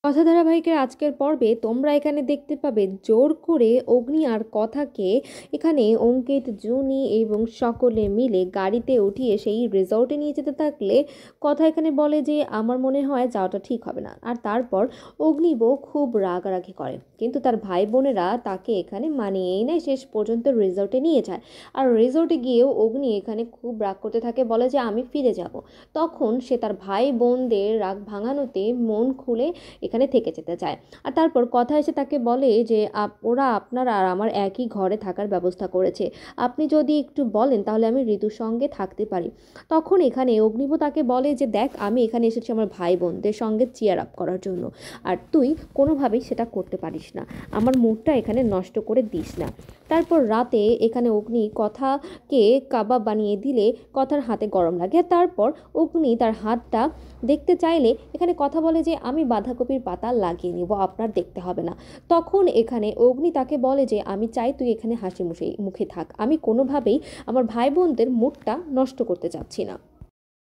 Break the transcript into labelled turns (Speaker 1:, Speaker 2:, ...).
Speaker 1: কথা ধারাবাহিকের আজকের পর্বে তোমরা এখানে দেখতে পাবে জোর করে অগ্নি আর কথাকে এখানে অঙ্কিত, জুনি এবং সকলে মিলে গাড়িতে উঠিয়ে সেই রিসর্টে নিয়ে যেতে থাকলে কথা এখানে বলে যে আমার মনে হয় যাওয়াটা ঠিক হবে না। আর তারপর অগ্নিবও খুব রাগারাগি করে, কিন্তু তার ভাই বোনেরা তাকে এখানে মানিয়েই নেয়, শেষ পর্যন্ত রিসর্টে নিয়ে যায়। আর রিসর্টে গিয়েও অগ্নি এখানে খুব রাগ করতে থাকে, বলে যে আমি ফিরে যাব। তখন সে তার ভাই বোনদের রাগ ভাঙানোতে মন খুলে এখানে থেকে যেতে চায়। আর তারপর কথা এসে তাকে বলে যে ওরা আপনার আর আমার একই ঘরে থাকার ব্যবস্থা করেছে, আপনি যদি একটু বলেন তাহলে আমি ঋতুর সঙ্গে থাকতে পারি। তখন এখানে অগ্নিব তাকে বলে যে দেখ, আমি এখানে এসেছি আমার ভাই বোনদের সঙ্গে চিয়ার আপ করার জন্য, আর তুই কোনোভাবেই সেটা করতে পারিস না, আমার মুডটা এখানে নষ্ট করে দিস না। তারপর রাতে এখানে অগ্নি কথাকে কাবাব বানিয়ে দিলে কথার হাতে গরম লাগে। আর তারপর অগ্নি তার হাতটা দেখতে চাইলে এখানে কথা বলে যে আমি বাঁধাকপির পাতা লাগিয়ে নিব, আপনার দেখতে হবে না। তখন এখানে অগ্নি তাকে বলে যে আমি চাই তুই এখানে হাসি মুখে মুখে থাক, আমি কোনোভাবেই আমার ভাই বোনদের মুডটা নষ্ট করতে চাচ্ছি না।